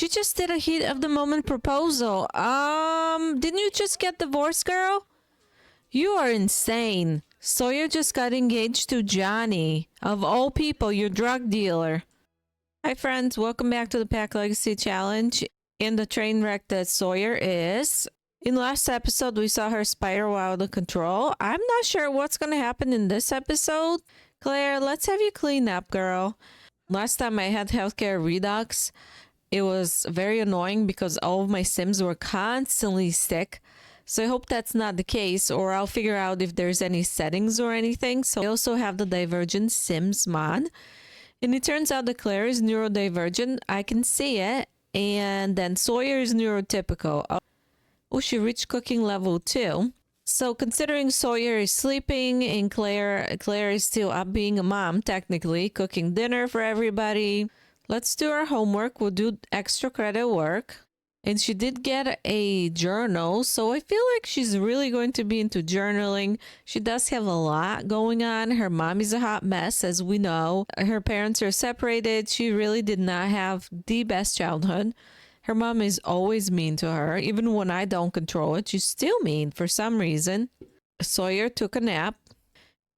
She just did a heat of the moment proposal. Didn't you just get divorced, girl? You are insane. Sawyer just got engaged to Johnny. Of all people, your drug dealer. Hi friends, welcome back to the Pack Legacy Challenge. In the train wreck that Sawyer is. In last episode, we saw her spiral out of control. I'm not sure what's going to happen in this episode. Claire, let's have you clean up, girl. Last time I had healthcare redux, it was very annoying because all of my Sims were constantly sick. So I hope that's not the case, or I'll figure out if there's any settings or anything. So I also have the Divergent Sims mod. And it turns out that Claire is neurodivergent. I can see it. And then Sawyer is neurotypical. Oh, she reached cooking level 2. So considering Sawyer is sleeping and Claire is still up being a mom, technically, cooking dinner for everybody. Let's do our homework. We'll do extra credit work. And she did get a journal, so I feel like she's really going to be into journaling. She does have a lot going on. Her mom is a hot mess, as we know. Her parents are separated. She really did not have the best childhood. Her mom is always mean to her. Even when I don't control it, she's still mean for some reason. Sawyer took a nap,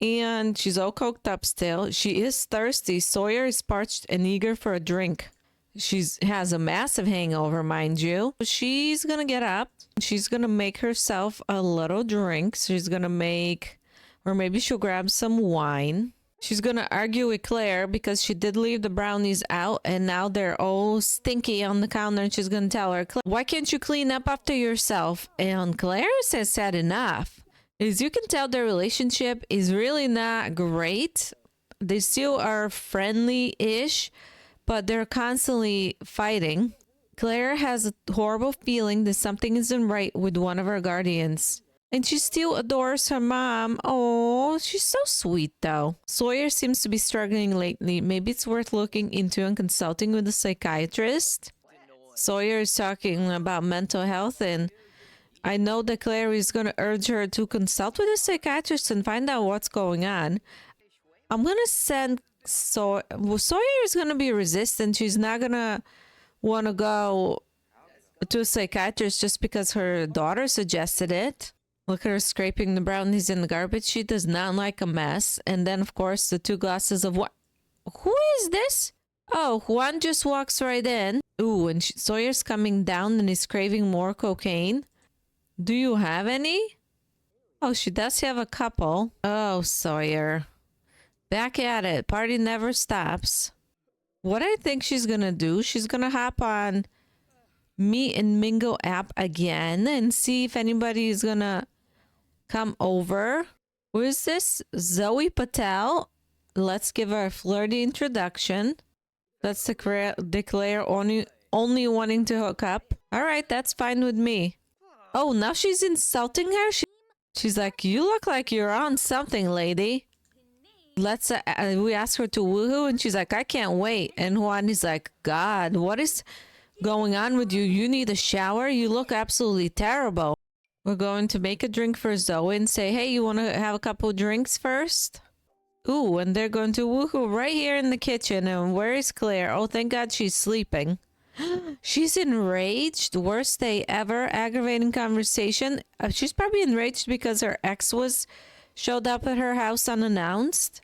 and she's all coked up still. She is thirsty. Sawyer is parched and eager for a drink. She has a massive hangover, mind you. She's gonna get up. She's gonna make herself a little drink. She's gonna make, or maybe she'll grab some wine. She's gonna argue with Claire because she did leave the brownies out and now they're all stinky on the counter, and she's gonna tell her, why can't you clean up after yourself? And Claire has said enough. As you can tell, their relationship is really not great. They still are friendly-ish, but they're constantly fighting. Claire has a horrible feeling that something isn't right with one of her guardians. And she still adores her mom. Oh, she's so sweet though. Sawyer seems to be struggling lately. Maybe it's worth looking into and consulting with a psychiatrist. Sawyer is talking about mental health, and I know that Claire is going to urge her to consult with a psychiatrist and find out what's going on. I'm going to send Sawyer is going to be resistant. She's not going to want to go to a psychiatrist just because her daughter suggested it. Look at her scraping the brownies in the garbage. She does not like a mess. And then, of course, the 2 glasses of wine. Who is this? Oh, Juan just walks right in. Ooh, and Sawyer's coming down and is craving more cocaine. Do you have any? Oh, she does have a couple. Oh, Sawyer. Back at it. Party never stops. What I think she's gonna do, she's gonna hop on Meet and Mingle app again and see if anybody is gonna come over. Who is this? Zoe Patel. Let's give her a flirty introduction. Let's declare only wanting to hook up. All right, that's fine with me. Oh, now she's insulting her? She's like, you look like you're on something, lady. Let's we ask her to woohoo, and she's like, I can't wait. And Juan is like, God, what is going on with you? You need a shower? You look absolutely terrible. We're going to make a drink for Zoe and say, hey, you want to have a couple drinks first? Ooh, and they're going to woohoo right here in the kitchen. And where is Claire? Oh, thank God she's sleeping. She's enraged. Worst day ever. Aggravating conversation. She's probably enraged because her ex showed up at her house unannounced.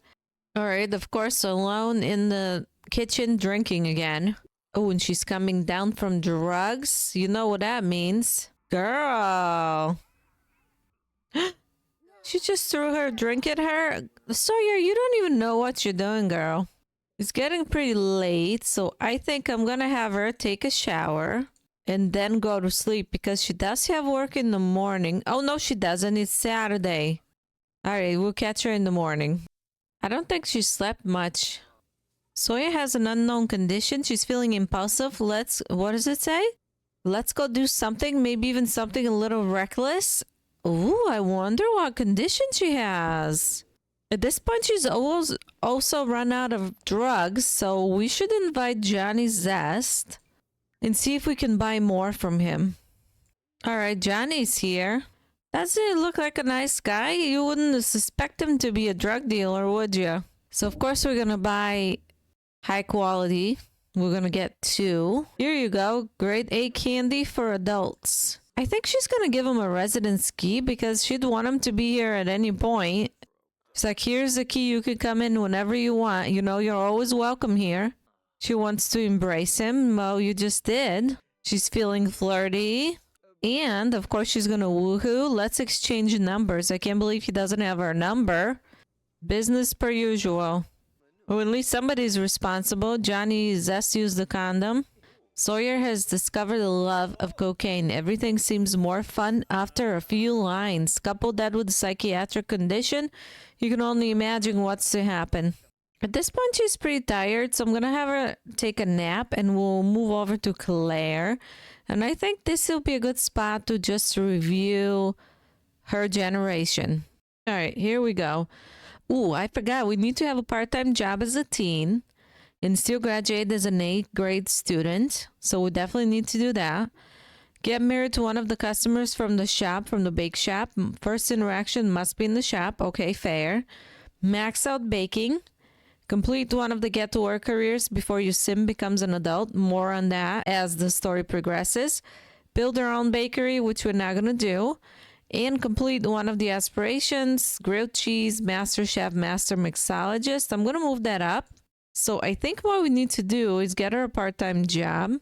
All right, of course, alone in the kitchen drinking again. Oh, and she's coming down from drugs. You know what that means. Girl. She just threw her drink at her. Sawyer, you don't even know what you're doing, girl. It's getting pretty late, so I think I'm gonna have her take a shower and then go to sleep because she does have work in the morning. Oh, no, she doesn't. It's Saturday. All right, we'll catch her in the morning. I don't think she slept much. Sawyer has an unknown condition. She's feeling impulsive. What does it say? Let's go do something, maybe even something a little reckless. Ooh, I wonder what condition she has. At this point, she's also run out of drugs, so we should invite Johnny Zest and see if we can buy more from him. All right, Johnny's here. Doesn't he look like a nice guy? You wouldn't suspect him to be a drug dealer, would you? So, of course, we're going to buy high quality. We're gonna get 2. Here you go. Grade A candy for adults. I think she's gonna give him a residence key because she'd want him to be here at any point. She's like, here's the key. You can come in whenever you want. You know, you're always welcome here. She wants to embrace him. Well, you just did. She's feeling flirty. And, of course, she's going to woohoo. Let's exchange numbers. I can't believe he doesn't have her number. Business per usual. Or at least somebody's responsible. Johnny Zest used the condom. Sawyer has discovered the love of cocaine. Everything seems more fun after a few lines. Couple that with a psychiatric condition, you can only imagine what's to happen. At this point, she's pretty tired, so I'm going to have her take a nap and we'll move over to Claire. And I think this will be a good spot to just review her generation. All right, here we go. Ooh, I forgot. We need to have a part-time job as a teen and still graduate as an 8th grade student. So we definitely need to do that. Get married to one of the customers from the shop, from the bake shop. First interaction must be in the shop. Okay, fair. Max out baking. Complete one of the get-to-work careers before your sim becomes an adult. More on that as the story progresses. Build our own bakery, which we're not going to do. And complete one of the aspirations. Grilled cheese, master chef, master mixologist. I'm going to move that up. So I think what we need to do is get her a part-time job.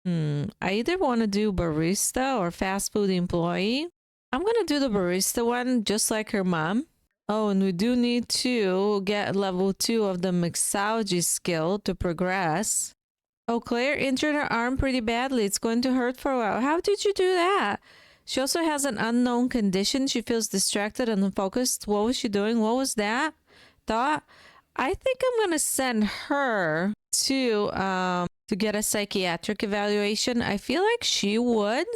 I either want to do barista or fast food employee. I'm going to do the barista one just like her mom. Oh, and we do need to get level 2 of the mixology skill to progress. Oh, Claire injured her arm pretty badly. It's going to hurt for a while. How did you do that? She also has an unknown condition. She feels distracted and unfocused. What was she doing? What was that? Thought? I think I'm going to send her to get a psychiatric evaluation. I feel like she would.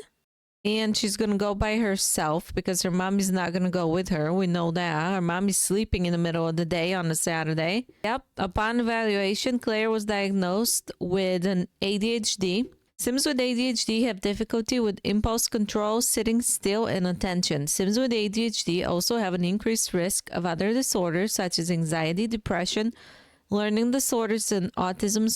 And she's going to go by herself because her mom is not going to go with her. We know that. Her mom is sleeping in the middle of the day on a Saturday. Yep. Upon evaluation, Claire was diagnosed with an ADHD. Sims with ADHD have difficulty with impulse control, sitting still, and attention. Sims with ADHD also have an increased risk of other disorders such as anxiety, depression, learning disorders, and autism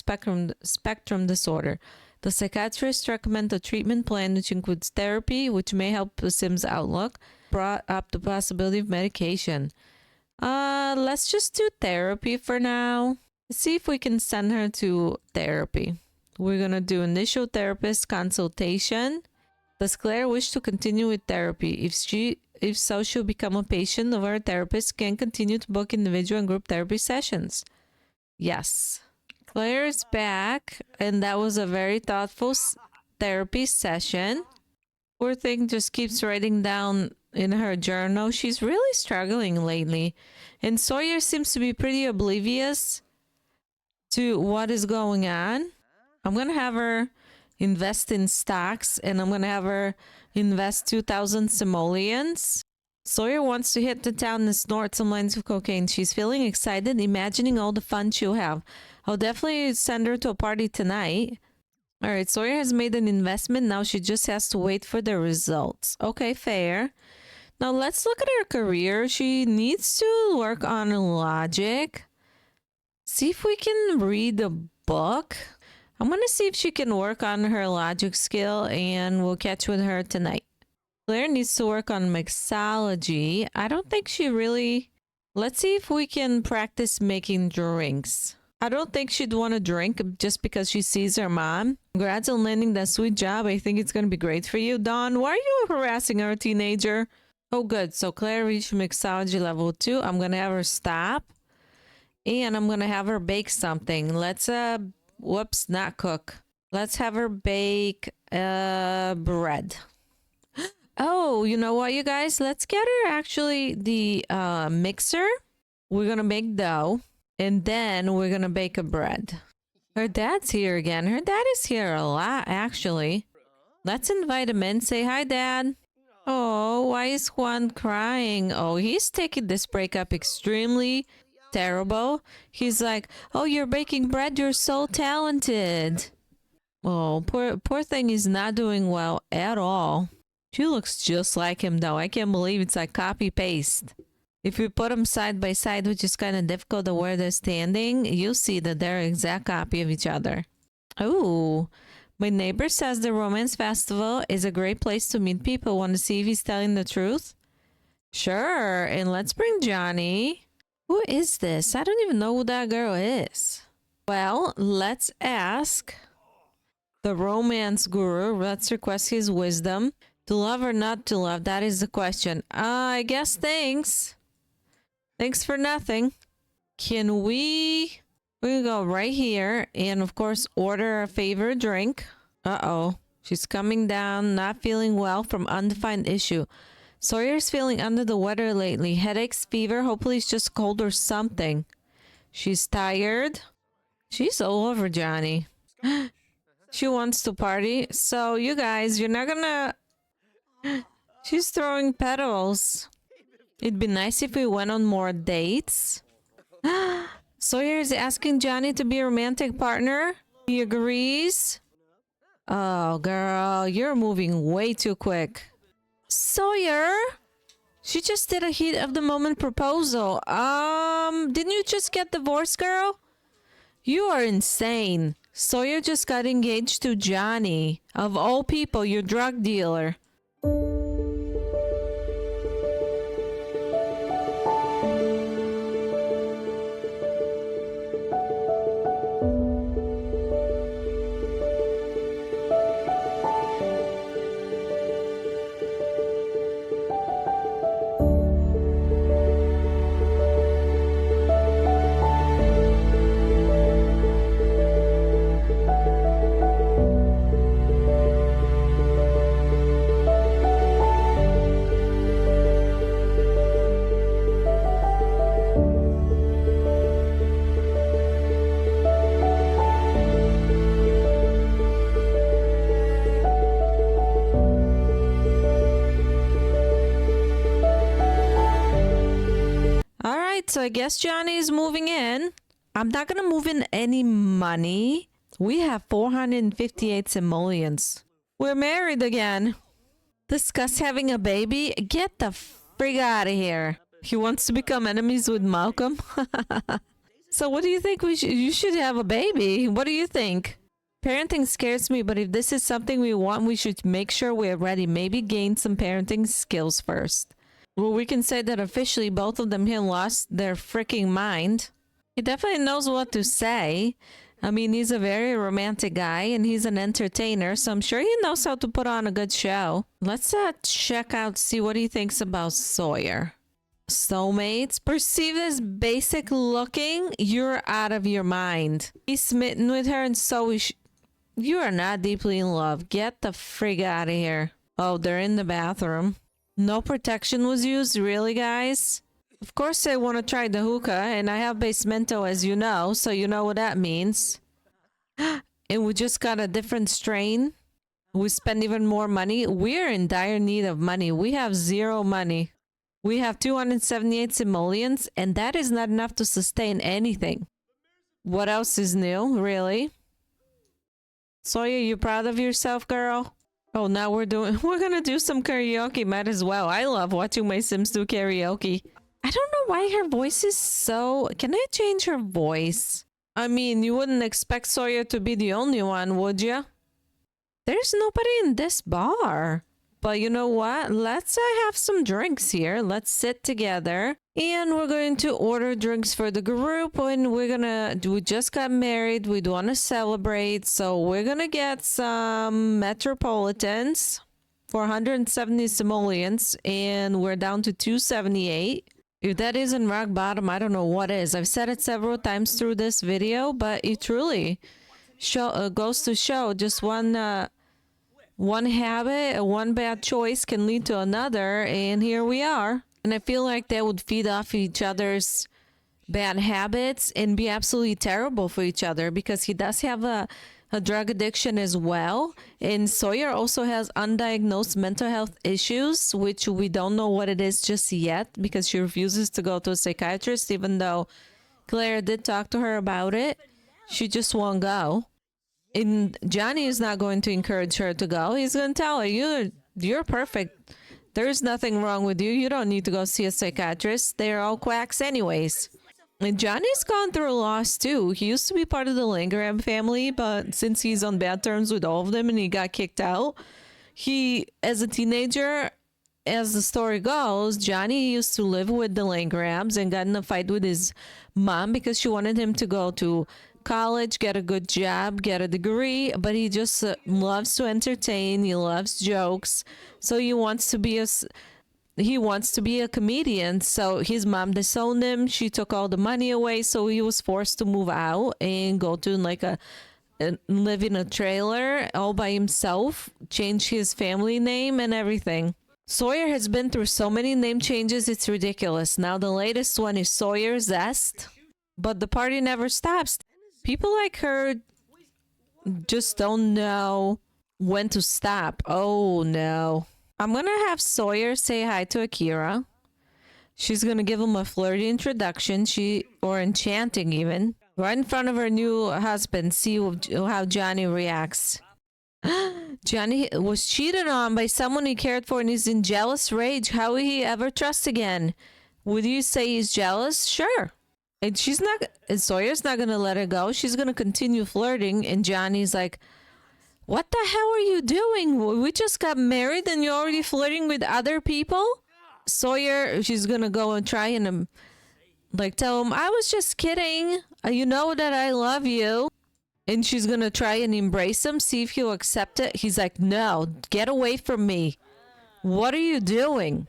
spectrum disorder. The psychiatrist recommends a treatment plan which includes therapy, which may help the Sim's outlook. Brought up the possibility of medication. Let's just do therapy for now. Let's see if we can send her to therapy. We're going to do initial therapist consultation. Does Claire wish to continue with therapy? If so, she'll become a patient of our therapist, can continue to book individual and group therapy sessions. Yes. Claire is back, and that was a very thoughtful therapy session. Poor thing just keeps writing down in her journal. She's really struggling lately. And Sawyer seems to be pretty oblivious to what is going on. I'm going to have her invest in stocks, and I'm going to have her invest 2,000 simoleons. Sawyer wants to hit the town and snort some lines of cocaine. She's feeling excited, imagining all the fun she'll have. I'll definitely send her to a party tonight. All right, Sawyer has made an investment. Now she just has to wait for the results. Okay, fair. Now let's look at her career. She needs to work on logic. See if we can read a book. I'm going to see if she can work on her logic skill, and we'll catch with her tonight. Claire needs to work on mixology. I don't think she really... Let's see if we can practice making drinks. I don't think she'd want to drink just because she sees her mom. Congrats on landing that sweet job. I think it's going to be great for you. Dawn, why are you harassing our teenager? Oh, good. So Claire reached mixology level 2. I'm going to have her stop. And I'm going to have her bake something. Let's, whoops, not cook. Let's have her bake bread. Oh, you know what, you guys? Let's get her actually the mixer. We're going to make dough. And then we're going to bake a bread. Her dad's here again. Her dad is here a lot, actually. Let's invite him in. Say hi, Dad. Oh, why is Juan crying? Oh, he's taking this breakup extremely terrible. He's like, oh, you're baking bread. You're so talented. Oh, poor thing is not doing well at all. She looks just like him, though. I can't believe it's like copy-paste. If you put them side by side, which is kind of difficult to where they're standing, you'll see that they're an exact copy of each other. Oh, my neighbor says the romance festival is a great place to meet people. Want to see if he's telling the truth? Sure, and let's bring Johnny. Who is this? I don't even know who that girl is. Well, let's ask the romance guru. Let's request his wisdom. To love or not to love? That is the question. I guess thanks. Thanks for nothing. Can we go right here and, of course, order a favorite drink. Uh-oh. She's coming down, not feeling well from undefined issue. Sawyer's feeling under the weather lately. Headaches, fever. Hopefully it's just cold or something. She's tired. She's all over Johnny. She wants to party. So, you guys, you're not gonna... She's throwing petals. It'd be nice if we went on more dates. Sawyer is asking Johnny to be a romantic partner. He agrees. Oh, girl, you're moving way too quick. Sawyer? She just did a heat of the moment proposal. Didn't you just get divorced, girl? You are insane. Sawyer just got engaged to Johnny. Of all people, your drug dealer. So I guess Johnny is moving in. I'm not going to move in any money. We have 458 simoleons. We're married again. Discuss having a baby? Get the frig out of here. He wants to become enemies with Malcolm? So what do you think you should have a baby? What do you think? Parenting scares me, but if this is something we want, we should make sure we're ready. Maybe gain some parenting skills first. Well, we can say that officially both of them here lost their freaking mind. He definitely knows what to say. I mean, he's a very romantic guy and he's an entertainer, so I'm sure he knows how to put on a good show. Let's check out, see what he thinks about Sawyer. Soulmates, perceived as basic looking, you're out of your mind. He's smitten with her and so you are not deeply in love. Get the frig out of here. Oh, they're in the bathroom. No protection was used, really, guys? Of course I want to try the hookah, and I have basemento, as you know, so you know what that means. And we just got a different strain. We spend even more money. We're in dire need of money. We have zero money. We have 278 simoleons, and that is not enough to sustain anything. What else is new, really? Sawyer, you proud of yourself, girl? Oh, now we're gonna do some karaoke. Might as well. I love watching my Sims do karaoke. I don't know why her voice is so... Can I change her voice? I mean, you wouldn't expect Sawyer to be the only one, would you? There's nobody in this bar. But you know what? Let's have some drinks here. Let's sit together. And we're going to order drinks for the group. And we just got married. We want to celebrate. So we're going to get some Metropolitans for 170 simoleons. And we're down to 278. If that isn't rock bottom, I don't know what is. I've said it several times through this video. But it truly goes to show just one habit, one bad choice can lead to another, and here we are. And I feel like they would feed off each other's bad habits and be absolutely terrible for each other, because he does have a drug addiction as well. And Sawyer also has undiagnosed mental health issues, which we don't know what it is just yet, because she refuses to go to a psychiatrist, even though Claire did talk to her about it. She just won't go. And Johnny is not going to encourage her to go. He's going to tell her, you're perfect. There's nothing wrong with you. You don't need to go see a psychiatrist. They're all quacks anyways. And Johnny's gone through a loss too. He used to be part of the Langrab family, but since he's on bad terms with all of them and he got kicked out, he, as a teenager, as the story goes, Johnny used to live with the Langrabs and got in a fight with his mom because she wanted him to go to college, get a good job, get a degree, but he just loves to entertain. He loves jokes. So he wants to be a comedian. So his mom disowned him. She took all the money away. So he was forced to move out and go to live in a trailer all by himself, change his family name and everything. Sawyer has been through so many name changes, it's ridiculous. Now the latest one is Sawyer Zest, but the party never stops. People like her just don't know when to stop. Oh no. I'm gonna have Sawyer say hi to Akira. She's gonna give him a flirty introduction, or enchanting even, right in front of her new husband. See how Johnny reacts. Johnny was cheated on by someone he cared for and he's in jealous rage. How will he ever trust again? Would you say he's jealous? Sure. And Sawyer's not gonna let her go. She's gonna continue flirting, and Johnny's like, what the hell are you doing? We just got married and you're already flirting with other people? Sawyer, she's gonna go and try and tell him, I was just kidding. You know that I love you. And she's gonna try and embrace him, see if he'll accept it. He's like, no, get away from me. What are you doing?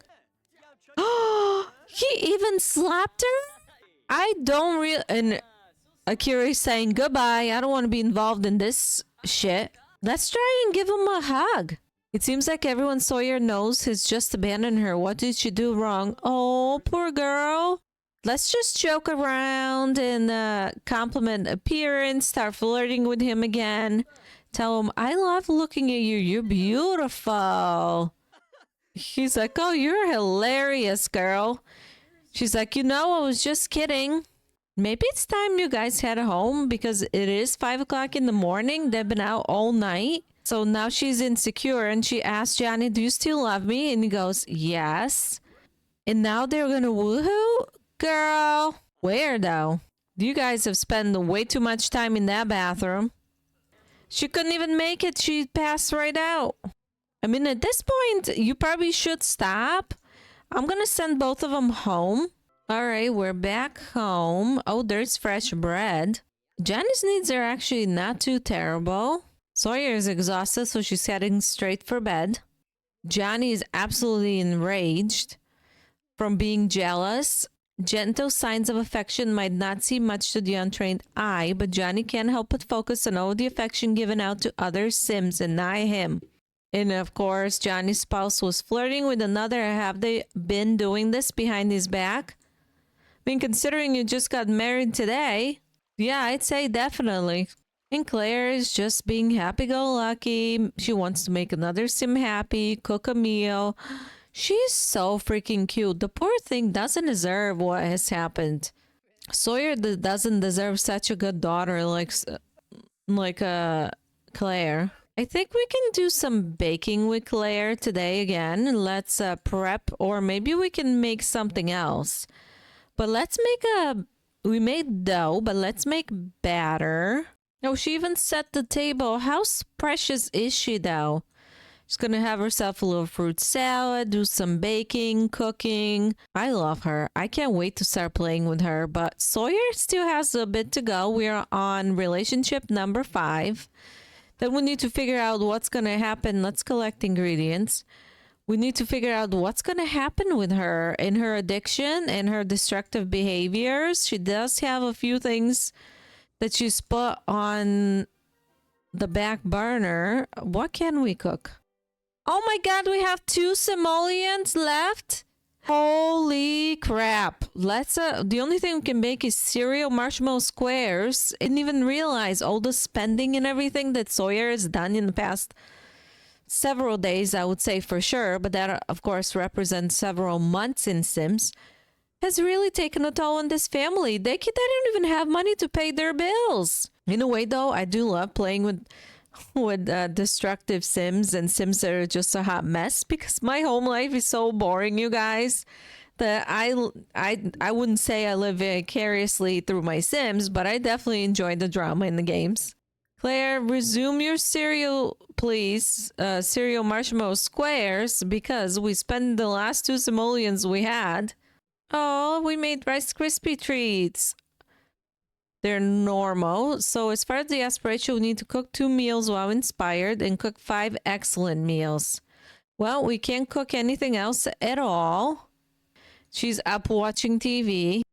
He even slapped her? I don't really... And Akira's saying, goodbye, I don't want to be involved in this shit. Let's try and give him a hug. It seems like everyone Sawyer knows has just abandoned her. What did she do wrong? Oh, poor girl. Let's just joke around and compliment appearance, start flirting with him again. Tell him, I love looking at you. You're beautiful. He's like, oh, you're hilarious, girl. She's like, I was just kidding. Maybe it's time you guys head home because it is 5 o'clock in the morning. They've been out all night. So now she's insecure and she asks Johnny, do you still love me? And he goes, yes. And now they're going to woohoo? Girl, where though? You guys have spent way too much time in that bathroom. She couldn't even make it. She passed right out. I mean, at this point, you probably should stop. I'm going to send both of them home. All right, we're back home. Oh, there's fresh bread. Johnny's needs are actually not too terrible. Sawyer is exhausted, so she's heading straight for bed. Johnny is absolutely enraged from being jealous. Gentle signs of affection might not seem much to the untrained eye, but Johnny can't help but focus on all the affection given out to other Sims and not him. And of course, Johnny's spouse was flirting with another. Have they been doing this behind his back? I mean, considering you just got married today, yeah, I'd say definitely. And Claire is just being happy-go-lucky. She wants to make another Sim happy, cook a meal. She's so freaking cute. The poor thing doesn't deserve what has happened. Sawyer doesn't deserve such a good daughter like Claire. I think we can do some baking with Claire today again. Let's prep, or maybe we can make something else. But let's we made dough, but let's make batter. Oh, she even set the table. How precious is she though? She's gonna have herself a little fruit salad, do some baking, cooking. I love her. I can't wait to start playing with her, but Sawyer still has a bit to go. We're on relationship number 5. Then we need to figure out what's gonna happen. Let's collect ingredients. We need to figure out what's going to happen with her in her addiction and her destructive behaviors. She does have a few things that she's put on the back burner. What can we cook? Oh my God, we have 2 simoleons left. Holy crap. Let's the only thing we can make is cereal marshmallow squares. I didn't even realize all the spending and everything that Sawyer has done in the past several days, I would say for sure, but that of course represents several months in Sims, has really taken a toll on this family. They don't even have money to pay their bills. In a way though, I do love playing with destructive Sims and Sims that are just a hot mess, because my home life is so boring, you guys, I wouldn't say I live vicariously through my Sims, but I definitely enjoy the drama in the games. Claire, resume your cereal, please. Cereal marshmallow squares, because we spent the last 2 simoleons we had. Oh, we made Rice Krispie treats. They're normal. So as far as the aspiration, we need to cook 2 meals while inspired and cook 5 excellent meals. Well, we can't cook anything else at all. She's up watching TV,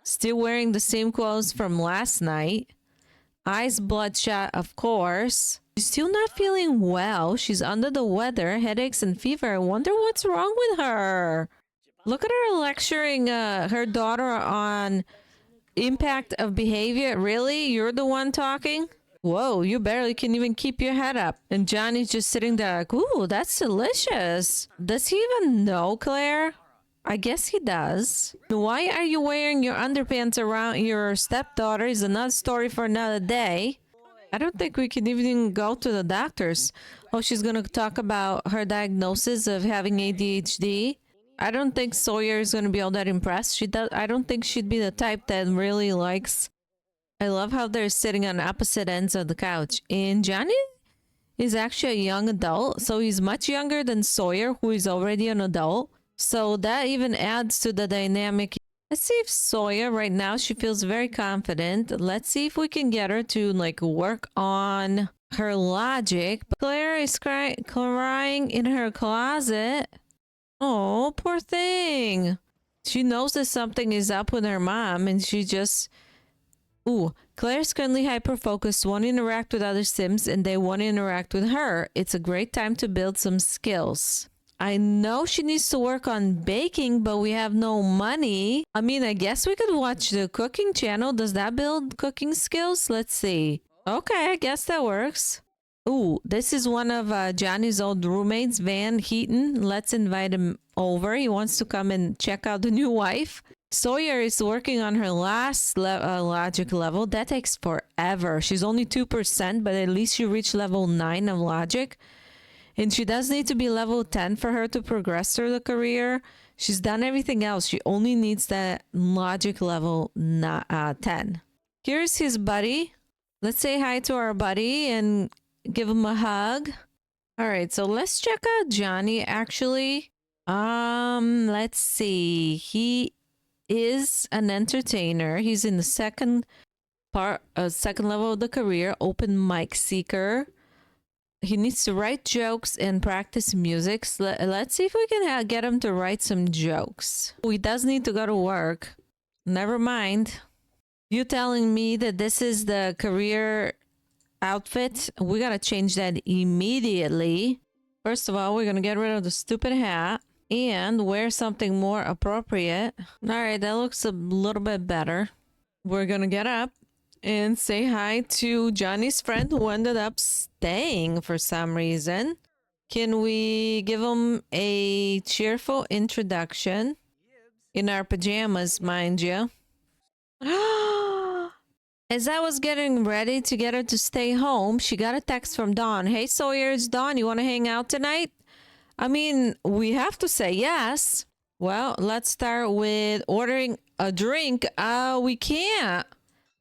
still wearing the same clothes from last night. Eyes bloodshot, of course. She's still not feeling well. She's under the weather, headaches and fever. I wonder what's wrong with her. Look at her lecturing her daughter on impact of behavior. Really? You're the one talking? Whoa, you barely can even keep your head up. And Johnny's just sitting there like, ooh, that's delicious. Does he even know, Claire? I guess he does. Why are you wearing your underpants around your stepdaughter is another story for another day. I don't think we can even go to the doctors. Oh, she's going to talk about her diagnosis of having ADHD. I don't think Sawyer is going to be all that impressed. I don't think she'd be the type that really likes. I love how they're sitting on opposite ends of the couch. And Johnny is actually a young adult. So he's much younger than Sawyer, who is already an adult. So that even adds to the dynamic. Let's see if Sawyer right now, she feels very confident. Let's see if we can get her to like work on her logic. Claire is crying in her closet. Oh, poor thing. She knows that something is up with her mom and she just... Ooh, Claire's currently hyper-focused, want to interact with other Sims and they want to interact with her. It's a great time to build some skills. I know she needs to work on baking, but we have no money. I mean, I guess we could watch the cooking channel. Does that build cooking skills? Let's see. Okay, I guess that works. Ooh, this is one of Johnny's old roommates, Van Heaton. Let's invite him over. He wants to come and check out the new wife. Sawyer is working on her last logic level. That takes forever. She's only 2%, but at least she reached level 9 of logic. And she does need to be level 10 for her to progress through the career. She's done everything else. She only needs that logic level 10. Here's his buddy. Let's say hi to our buddy and give him a hug. All right, so let's check out Johnny actually. Let's see. He is an entertainer. He's in the second level of the career, open mic seeker. He needs to write jokes and practice music. Let's see if we can get him to write some jokes. He does need to go to work. Never mind. You telling me that this is the career outfit? We gotta change that immediately. First of all, we're gonna get rid of the stupid hat and wear something more appropriate. All right, that looks a little bit better. We're gonna get up and say hi to Johnny's friend who ended up staying for some reason. Can we give him a cheerful introduction? In our pajamas, mind you. As I was getting ready to get her to stay home, she got a text from Dawn. Hey, Sawyer, it's Dawn. You want to hang out tonight? I mean, we have to say yes. Well, let's start with ordering a drink. We can't.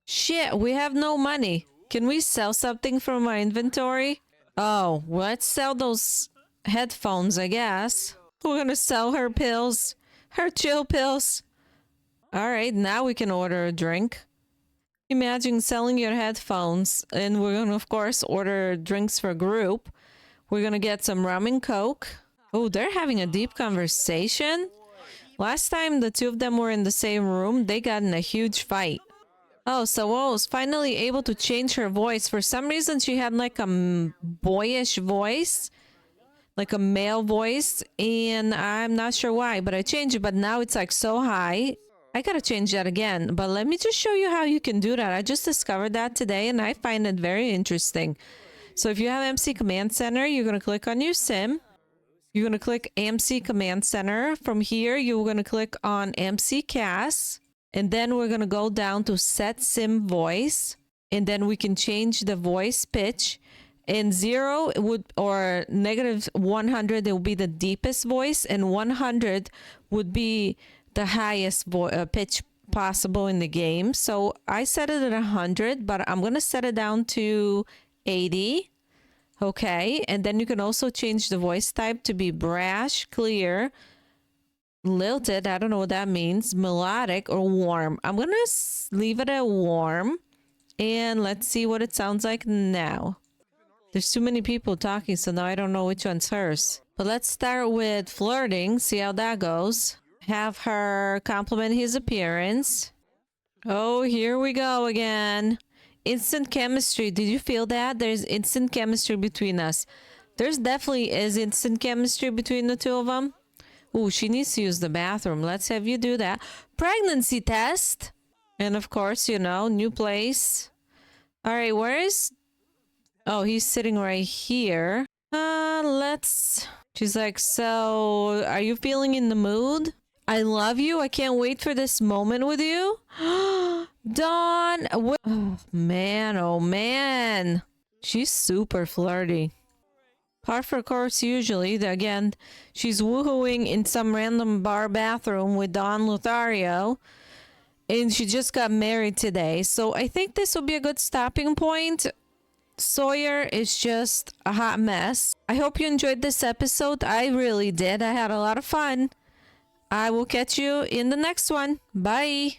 Shit, we have no money. Can we sell something from our inventory? Oh, let's sell those headphones, I guess. We're gonna sell her pills. Her chill pills. All right, now we can order a drink. Imagine selling your headphones, and we're gonna, of course, order drinks for a group. We're gonna get some rum and coke. Oh, they're having a deep conversation. Last time the two of them were in the same room, they got in a huge fight. Oh, so was finally able to change her voice. For some reason, she had like a boyish voice, like a male voice, and I'm not sure why, but I changed it, but now it's like so high. I gotta change that again, but let me just show you how you can do that. I just discovered that today, and I find it very interesting. So if you have MC Command Center, you're gonna click on your sim. You're gonna click MC Command Center. From here, you're gonna click on MC Cast. And then we're going to go down to set sim voice. And then we can change the voice pitch. And 0 would, or negative 100, it will be the deepest voice. And 100 would be the highest pitch possible in the game. So I set it at 100, but I'm going to set it down to 80. Okay, and then you can also change the voice type to be brash, clear, lilted, I don't know what that means, melodic, or warm. I'm going to leave it at warm, and let's see what it sounds like now. There's too many people talking, so now I don't know which one's hers. But let's start with flirting, see how that goes. Have her compliment his appearance. Oh, here we go again. Instant chemistry. Did you feel that? There's instant chemistry between us. There's definitely is instant chemistry between the two of them. Ooh, she needs to use the bathroom. Let's have you do that. Pregnancy test. And of course, you know, new place. All right, where is... Oh, he's sitting right here. Let's... She's like, so, are you feeling in the mood? I love you. I can't wait for this moment with you. Dawn. Oh, man. Oh, man. She's super flirty. Par for course, usually. Again, she's woohooing in some random bar bathroom with Don Lothario. And she just got married today. So I think this will be a good stopping point. Sawyer is just a hot mess. I hope you enjoyed this episode. I really did. I had a lot of fun. I will catch you in the next one. Bye.